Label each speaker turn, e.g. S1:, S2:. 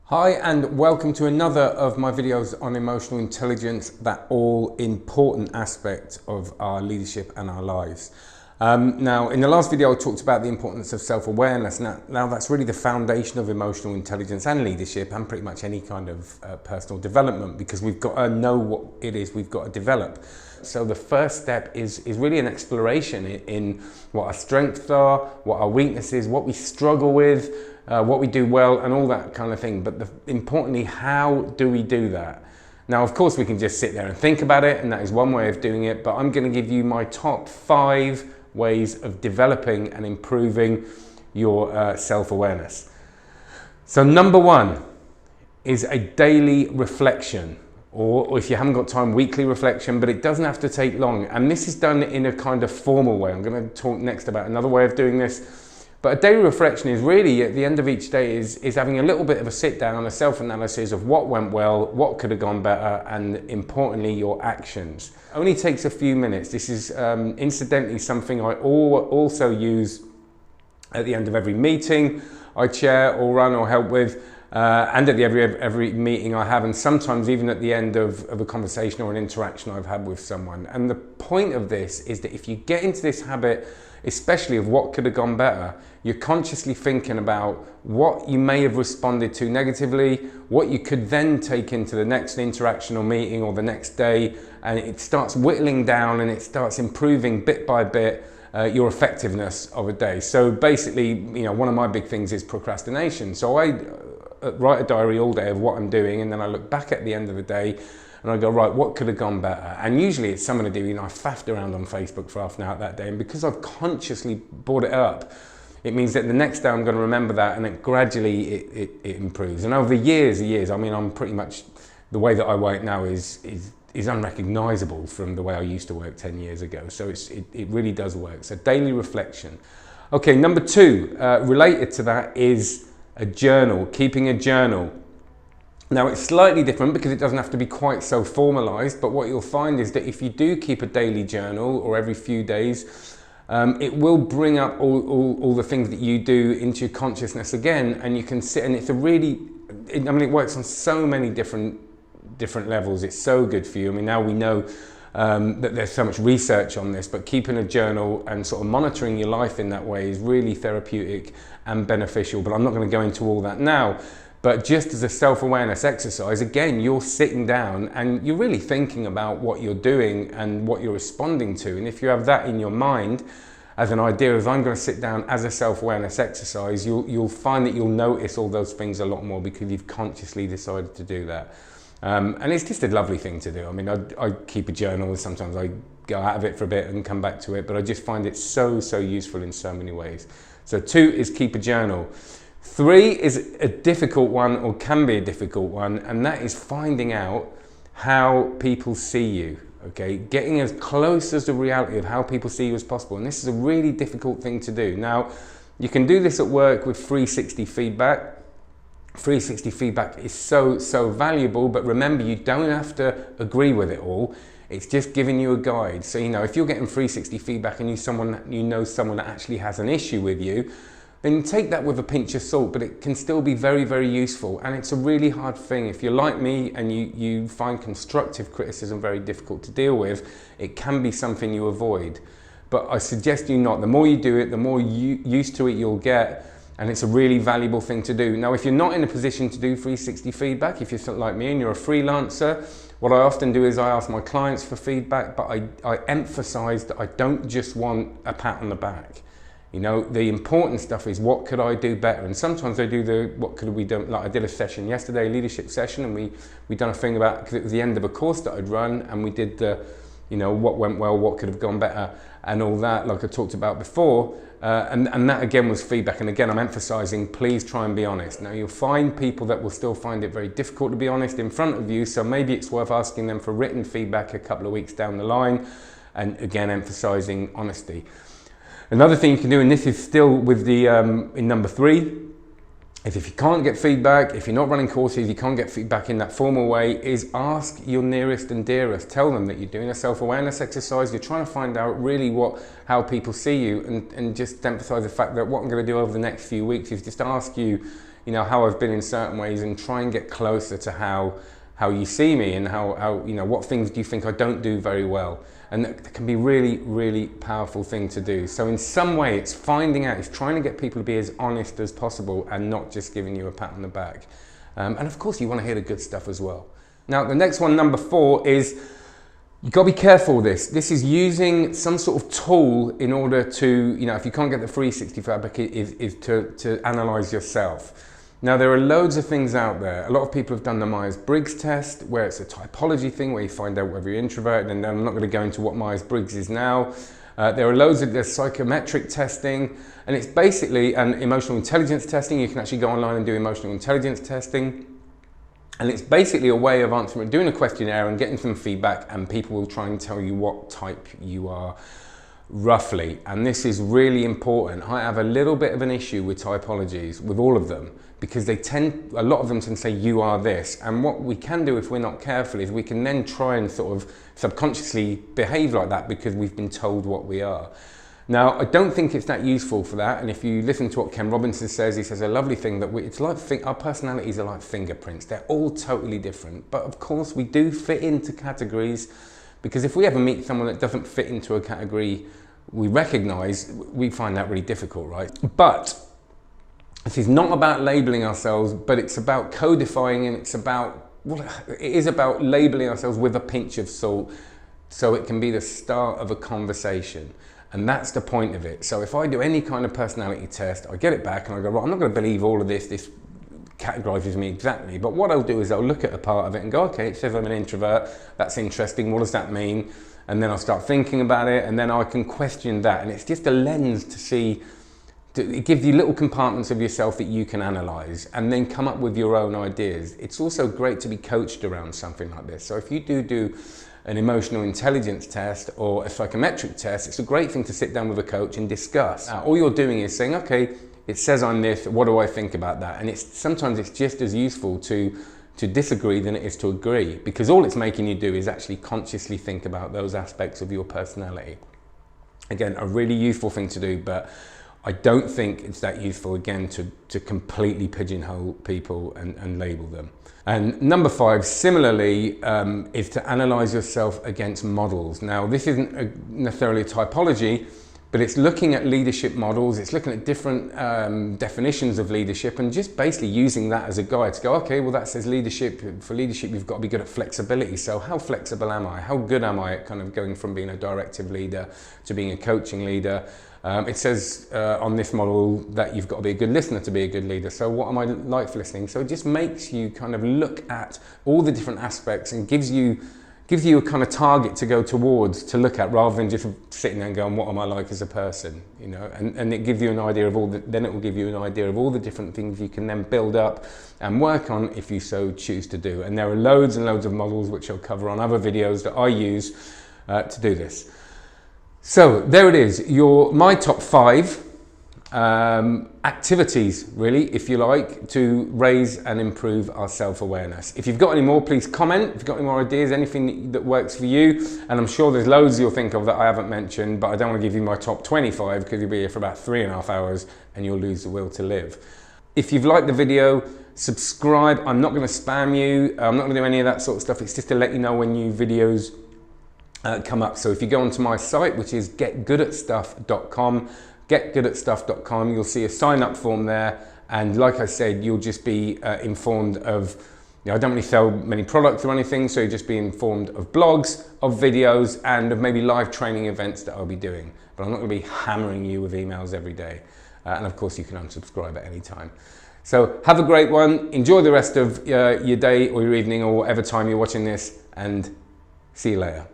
S1: Hi and welcome to another of my videos on emotional intelligence, that all important aspect of our leadership and our lives. Now in the last video I talked about the importance of self-awareness. Now that's really the foundation of emotional intelligence and leadership and pretty much any kind of personal development, because we've got to know what it is we've got to develop. So the first step is really an exploration in what our strengths are, what our weaknesses, what we struggle with, what we do well and all that kind of thing. But importantly, how do we do that? Now, of course, we can just sit there and think about it, and that is one way of doing it, but I'm going to give you my top 5 ways of developing and improving your self-awareness. So number 1 is a daily reflection, or if you haven't got time, weekly reflection, but it doesn't have to take long. And this is done in a kind of formal way. I'm going to talk next about another way of doing this. But a daily reflection is really, at the end of each day, is having a little bit of a sit down, a self-analysis of what went well, what could have gone better, and importantly, your actions. Only takes a few minutes. This is incidentally something I also use at the end of every meeting I chair or run or help with, and at every meeting I have, and sometimes even at the end of a conversation or an interaction I've had with someone. And the point of this is that if you get into this habit, especially of what could have gone better, you're consciously thinking about what you may have responded to negatively, what you could then take into the next interaction or meeting or the next day, and it starts whittling down and it starts improving bit by bit your effectiveness of a day. So basically, one of my big things is procrastination. So I write a diary all day of what I'm doing, and then I look back at the end of the day and I go, right, what could have gone better? And usually it's something to do, I faffed around on Facebook for half an hour that day, and because I've consciously brought it up, it means that the next day I'm going to remember that, and then gradually it improves. And over years, I'm pretty much, the way that I work now is unrecognizable from the way I used to work 10 years ago. So it really does work. So daily reflection. Okay, number 2, related to that is a journal, keeping a journal. Now it's slightly different because it doesn't have to be quite so formalized, but what you'll find is that if you do keep a daily journal or every few days, it will bring up all the things that you do into your consciousness again, and you can sit, and it's it works on so many different levels. It's so good for you. Now we know that there's so much research on this, but keeping a journal and sort of monitoring your life in that way is really therapeutic and beneficial. But I'm not going to go into all that now. But just as a self-awareness exercise, again, you're sitting down and you're really thinking about what you're doing and what you're responding to. And if you have that in your mind as an idea of, I'm going to sit down as a self-awareness exercise, you'll find that you'll notice all those things a lot more because you've consciously decided to do that. And it's just a lovely thing to do. I keep a journal. Sometimes I go out of it for a bit and come back to it, but I just find it so useful in so many ways. So 2 is keep a journal. 3 is a difficult one, or can be a difficult one, and that is finding out how people see you. Okay, getting as close as the reality of how people see you as possible. And this is a really difficult thing to do. Now, you can do this at work with 360 feedback. 360 feedback is so valuable, but remember, you don't have to agree with it all. It's just giving you a guide. So, if you're getting 360 feedback and you know someone that actually has an issue with you, then take that with a pinch of salt, but it can still be very useful. And it's a really hard thing. If you're like me and you find constructive criticism very difficult to deal with, it can be something you avoid. But I suggest you not. The more you do it, the more used to it you'll get. And it's a really valuable thing to do. Now, if you're not in a position to do 360 feedback, if you're like me and you're a freelancer, what I often do is I ask my clients for feedback, but I emphasize that I don't just want a pat on the back. The important stuff is, what could I do better? And sometimes I do what could we do, like I did a session yesterday, a leadership session, and we done a thing about, because it was the end of a course that I'd run, and we did what went well, what could have gone better, and all that, like I talked about before. And that again was feedback. And again, I'm emphasizing, please try and be honest. Now, you'll find people that will still find it very difficult to be honest in front of you. So maybe it's worth asking them for written feedback a couple of weeks down the line. And again, emphasizing honesty. Another thing you can do, and this is still with the in number 3, is if you can't get feedback, if you're not running courses, you can't get feedback in that formal way, is ask your nearest and dearest. Tell them that you're doing a self-awareness exercise. You're trying to find out really how people see you, and just emphasize the fact that what I'm going to do over the next few weeks is just ask you, you know, how I've been in certain ways and try and get closer to how you see me and how you know, what things do you think I don't do very well. And that can be really, really powerful thing to do. So in some way it's finding out, it's trying to get people to be as honest as possible and not just giving you a pat on the back. And of course you want to hear the good stuff as well. Now the next one, number 4, is you've got to be careful with this. This is using some sort of tool in order to, you know, if you can't get the 365 back, is to analyze yourself. Now there are loads of things out there. A lot of people have done the Myers-Briggs test, where it's a typology thing where you find out whether you're introverted, and I'm not going to go into what Myers-Briggs is now. There are loads of there's psychometric testing, and it's basically an emotional intelligence testing. You can actually go online and do emotional intelligence testing. And it's basically a way of answering, doing a questionnaire and getting some feedback, and people will try and tell you what type you are roughly. And this is really important. I have a little bit of an issue with typologies, with all of them, because a lot of them tend to say you are this. And what we can do if we're not careful is we can then try and sort of subconsciously behave like that because we've been told what we are. Now, I don't think it's that useful for that, and if you listen to what Ken Robinson says, he says a lovely thing that it's like our personalities are like fingerprints. They're all totally different, but of course we do fit into categories, because if we ever meet someone that doesn't fit into a category we recognize, we find that really difficult, right? But this is not about labeling ourselves, but it's about codifying, and it's about, well, it is about labeling ourselves with a pinch of salt so it can be the start of a conversation. And that's the point of it. So if I do any kind of personality test, I get it back and I go, right, I'm not going to believe all of this categorizes me exactly. But what I'll do is I'll look at a part of it and go, okay, it says I'm an introvert. That's interesting. What does that mean? And then I'll start thinking about it, and then I can question that. And it's just a lens to see, it gives you little compartments of yourself that you can analyze and then come up with your own ideas. It's also great to be coached around something like this. So if you do an emotional intelligence test or a psychometric test, it's a great thing to sit down with a coach and discuss. All you're doing is saying, okay, it says I'm this, what do I think about that? And sometimes it's just as useful to disagree than it is to agree, because all it's making you do is actually consciously think about those aspects of your personality. Again, a really useful thing to do, but I don't think it's that useful, again, to completely pigeonhole people and label them. And number 5, similarly, is to analyze yourself against models. Now, this isn't necessarily a typology, but it's looking at leadership models. It's looking at different definitions of leadership and just basically using that as a guide to go, okay, well, that says leadership. For leadership, you've got to be good at flexibility. So how flexible am I? How good am I at kind of going from being a directive leader to being a coaching leader? It says on this model that you've got to be a good listener to be a good leader. So what am I like for listening? So it just makes you kind of look at all the different aspects and gives you a kind of target to go towards, to look at, rather than just sitting there and going, what am I like as a person? You know, and it gives you an idea of then it will give you an idea of all the different things you can then build up and work on if you so choose to do. And there are loads and loads of models which I'll cover on other videos that I use to do this. So there it is, my top 5 activities, really, if you like, to raise and improve our self-awareness. If you've got any more, please comment. If you've got any more ideas, anything that works for you, and I'm sure there's loads you'll think of that I haven't mentioned, but I don't want to give you my top 25 because you'll be here for about 3.5 hours and you'll lose the will to live. If you've liked the video, subscribe. I'm not going to spam you. I'm not going to do any of that sort of stuff. It's just to let you know when new videos come up. So if you go onto my site, which is getgoodatstuff.com, getgoodatstuff.com, you'll see a sign up form there, and like I said, you'll just be informed of, you know, I don't really sell many products or anything, so you'll just be informed of blogs, of videos, and of maybe live training events that I'll be doing. But I'm not going to be hammering you with emails every day. And of course you can unsubscribe at any time. So have a great one, enjoy the rest of your day or your evening or whatever time you're watching this, and see you later.